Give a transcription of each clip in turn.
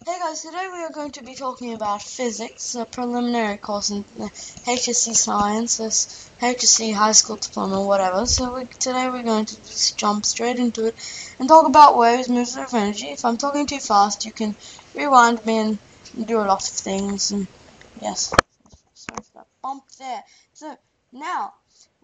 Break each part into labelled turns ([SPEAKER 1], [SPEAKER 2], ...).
[SPEAKER 1] Hey guys, today we are going to be talking about physics, a preliminary course in HSC Science, this HSC High School Diploma, whatever. So today we're going to just jump straight into it and talk about waves, movements of energy. If I'm talking too fast, you can rewind me and do a lot of things. And yes, sorry for that bump there. So now,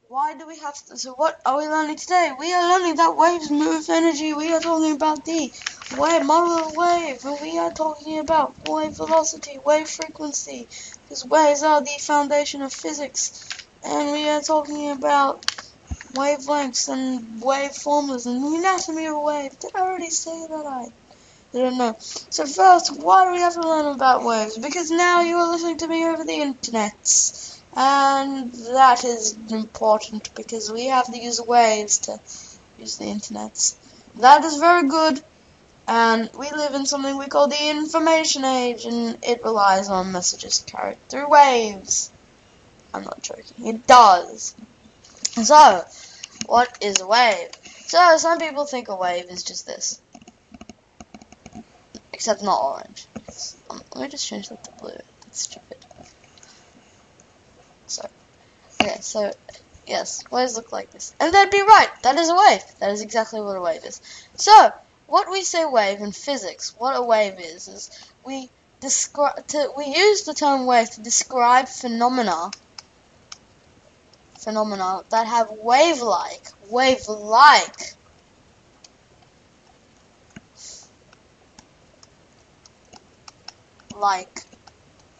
[SPEAKER 1] why do we have to, so what are we learning today? We are learning that waves move energy. We are talking about the wave model of wave, and we are talking about wave velocity, wave frequency, because waves are the foundation of physics. And we are talking about wavelengths and wave formulas and the anatomy of a wave. Did I already say that? I don't know. So first, why do we have to learn about waves? Because now you are listening to me over the internet. And that is important because we have to use waves to use the internet. That is very good. And we live in something we call the information age, and it relies on messages carried through waves. I'm not joking. It does. So, what is a wave? So, some people think a wave is just this. Except not orange. Let me just change that to blue. That's stupid. So, yes, waves look like this. And they'd be right. That is a wave. That is exactly what a wave is. So, what we say wave in physics, what a wave is we use the term wave to describe phenomena that have wave-like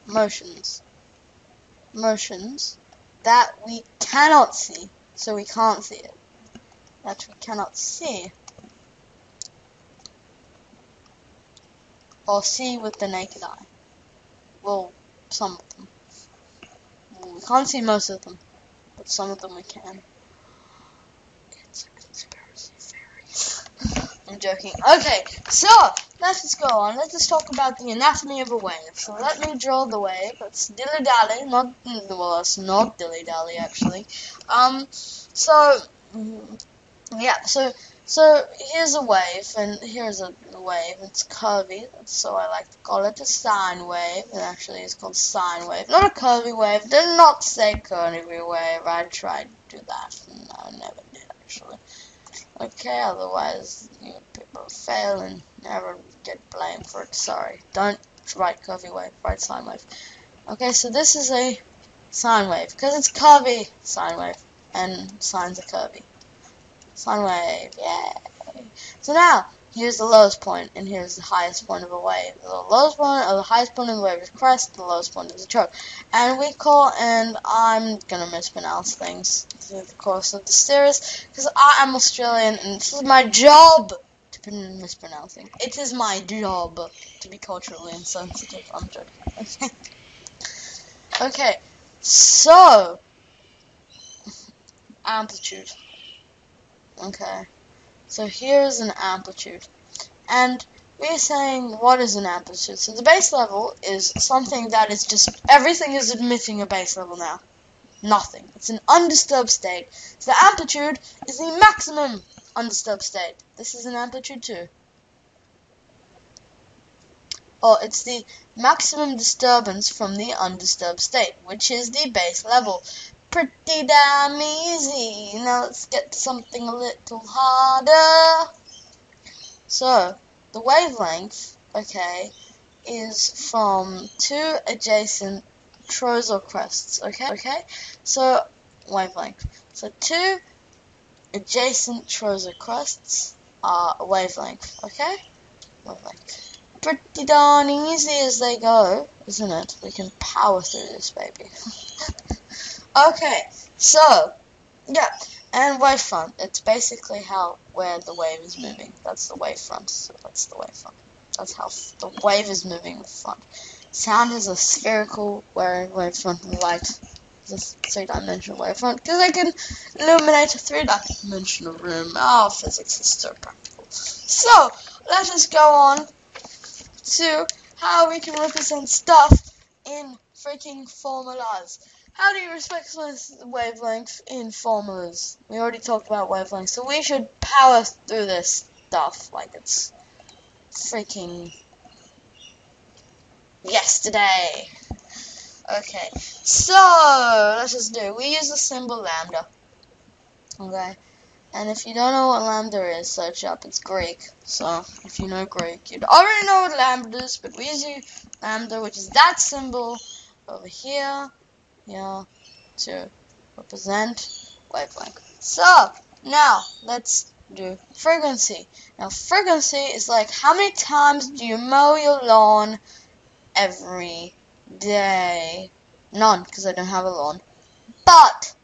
[SPEAKER 1] motions that we cannot see, so we can't see it. That we cannot see or see with the naked eye. Well, some of them. We can't see most of them, but some of them we can. It's a conspiracy theory. I'm joking. Okay, so let's just go on. Let's just talk about the anatomy of a wave. So let me draw the wave. It's dilly-dally, it's not dilly-dally actually. So here's a wave, and here's a wave. It's curvy, so I like to call it a sine wave. It actually is called sine wave, not a curvy wave. Did not say curvy wave. I tried to do that, and I never did actually. Okay, otherwise people fail and never get blamed for it. Sorry, don't write curvy wave, write sine wave. Okay, so this is a sine wave because it's curvy sine wave, and sines are curvy. Sine wave, yay! So now, here's the lowest point, and here's the highest point of a wave. The lowest point, or the highest point of the wave is crest, the lowest point is a choke. And I'm gonna mispronounce things through the course of the series, because I am Australian, and this is my job to be mispronouncing. It is my job to be culturally insensitive. I'm joking. Okay, so, amplitude. Okay, so here's an amplitude, and we're saying what is an amplitude? So the base level is something that is just, everything is emitting a base level now. Nothing. It's an undisturbed state. So the amplitude is the maximum undisturbed state. This is an amplitude too. Or it's the maximum disturbance from the undisturbed state, which is the base level. Pretty damn easy. Now let's get to something a little harder. So, the wavelength, okay, is from two adjacent trows or crests, okay? So, wavelength. So, two adjacent trows or crests are a wavelength, okay? Wavelength. Pretty darn easy as they go, isn't it? We can power through this, baby. Okay, so, yeah, and wavefront, it's basically where the wave is moving. That's the wavefront, so that's the wavefront. That's how the wave is moving in front. Sound is a spherical wavefront, and light is a three-dimensional wavefront, because I can illuminate a three-dimensional room. Oh, physics is so practical. So, let us go on to how we can represent stuff in freaking formulas. How do you respect wavelength in formulas? We already talked about wavelengths, so we should power through this stuff like it's freaking yesterday. Okay, so let's just do it. We use the symbol lambda. Okay, and if you don't know what lambda is, search up. It's Greek. So if you know Greek, you'd already know what lambda is. But we use lambda, which is that symbol over here, to represent wavelength. So now let's do frequency. Now frequency is like how many times do you mow your lawn every day? None, because I don't have a lawn. But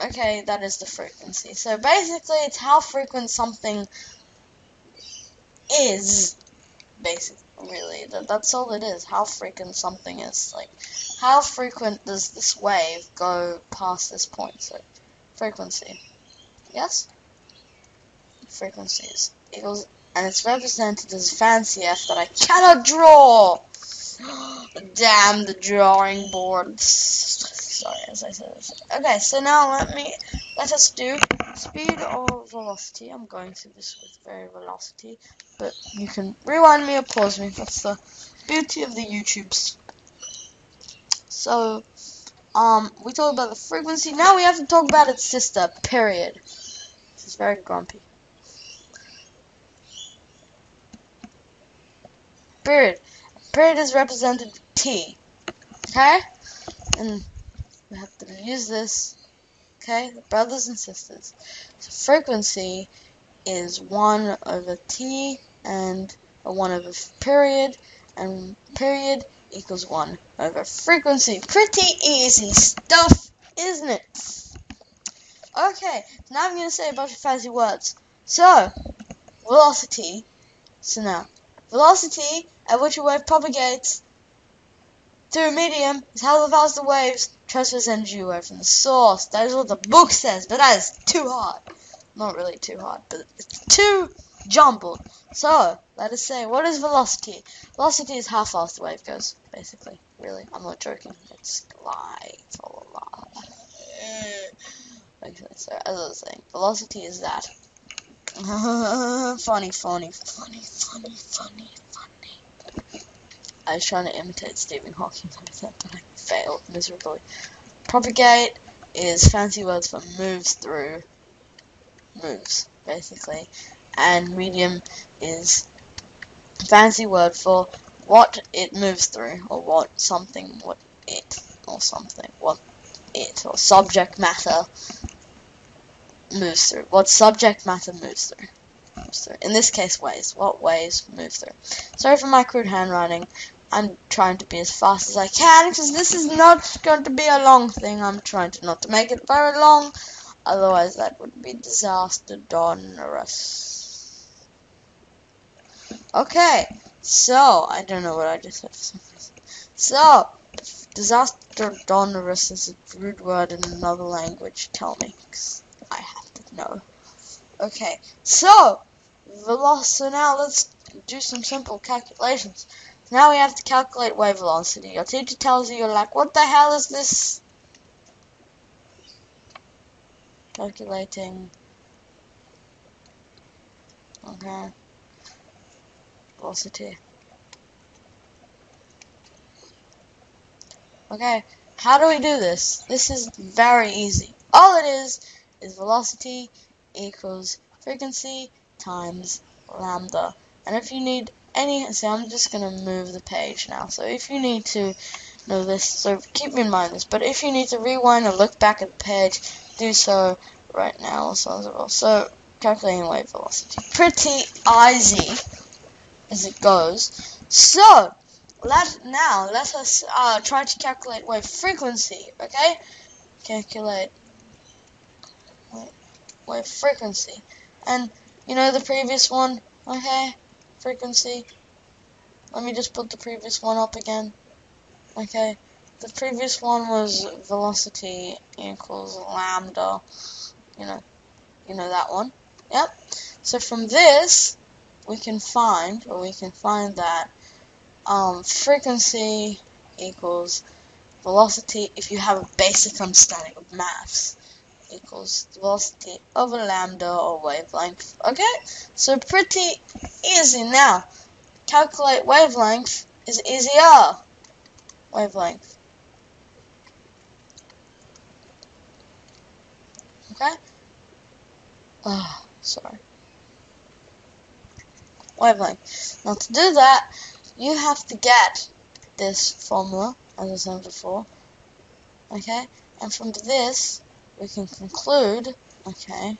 [SPEAKER 1] okay, that is the frequency. So basically, it's how frequent something is. Basically, really, that's all it is. How frequent something is. Like, how frequent does this wave go past this point? So, frequency. Yes? Frequencies equals, and it's represented as a fancy F that I cannot draw. Damn the drawing board. Sorry, as I said. Okay, so now let us do speed or velocity. I'm going through this with very velocity, but you can rewind me or pause me. That's the beauty of the YouTubes. So, we talked about the frequency. Now we have to talk about its sister, period. This is very grumpy. Period. Period is represented with T. Okay? And we have to use this. Okay? The brothers and sisters. So frequency is 1 over T and a 1 over period. And period equals 1 over frequency. Pretty easy stuff, isn't it? Okay, now I'm going to say a bunch of fancy words. So, velocity. So now, velocity at which a wave propagates through a medium is how fast the waves transfers energy away from the source. That is what the book says, but that is too hard. Not really too hard, but it's too jumbled. So, let us say, what is velocity? Velocity is how fast the wave goes, basically. Really, I'm not joking. It's glides all along. Okay, so, as I was saying, velocity is that. Funny. I was trying to imitate Stephen Hawking, but I failed miserably. Propagate is fancy words for moves through. Moves, basically. And medium is fancy word for what it moves through, or what it, or subject matter moves through. What subject matter moves through. In this case, waves. What waves move through. Sorry for my crude handwriting. I'm trying to be as fast as I can, because this is not going to be a long thing. I'm trying to not to make it very long. Otherwise, that would be disastrous. Okay, so, I don't know what I just said for some reason. So, disastrous is a rude word in another language. Tell me, because I have to know. Okay, so now let's do some simple calculations. Now we have to calculate wave velocity. Your teacher tells you, you're like, what the hell is this? Calculating. Okay. Velocity. Okay, how do we do this? This is very easy. All it is velocity equals frequency times lambda. And if you need so I'm just going to move the page now. So if you need to know this, so keep in mind this, but if you need to rewind or look back at the page, do so right now. So calculating wave velocity. Pretty easy as it goes. So, let us try to calculate wave frequency, okay? Calculate wave frequency. And, you know the previous one, okay? Frequency. Let me just put the previous one up again. Okay. The previous one was velocity equals lambda. You know that one. Yep. So from this, we can find that frequency equals velocity, if you have a basic understanding of maths, equals velocity over lambda or wavelength. Okay, so pretty easy. Now calculate wavelength. is easier. Wavelength. Okay? Oh, sorry. Wavelength. Now to do that, you have to get this formula, as I said before. Okay? And from this, we can conclude, okay,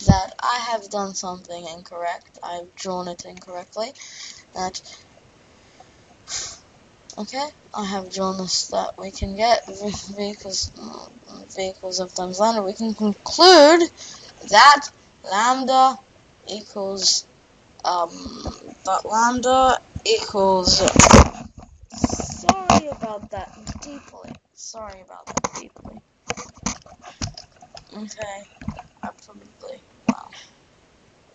[SPEAKER 1] that I have done something incorrect. I've drawn it incorrectly. That, okay, I have drawn this that we can get vehicles of times lambda. We can conclude that lambda equals sorry about that deeply. Okay, I probably, wow.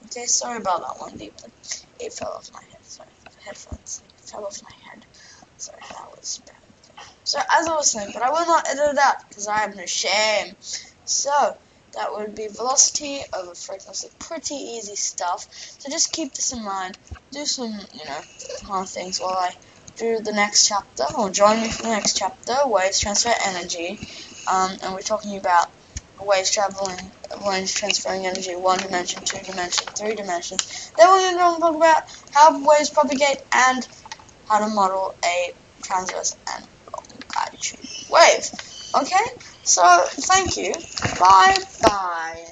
[SPEAKER 1] Okay, sorry about that one deeply. It fell off my head, sorry, headphones, it fell off my head. Sorry, that was bad. So, as I was saying, but I will not edit it out, because I have no shame. So, that would be velocity over frequency. Pretty easy stuff. So just keep this in mind. Do some, kind of things while I do the next chapter, or join me for the next chapter, waves transfer energy. And we're talking about waves transferring energy, 1 dimension, 2 dimension, 3 dimensions. Then we're going to talk about how waves propagate and how to model a transverse and long attitude wave. Okay? So, thank you. Bye-bye.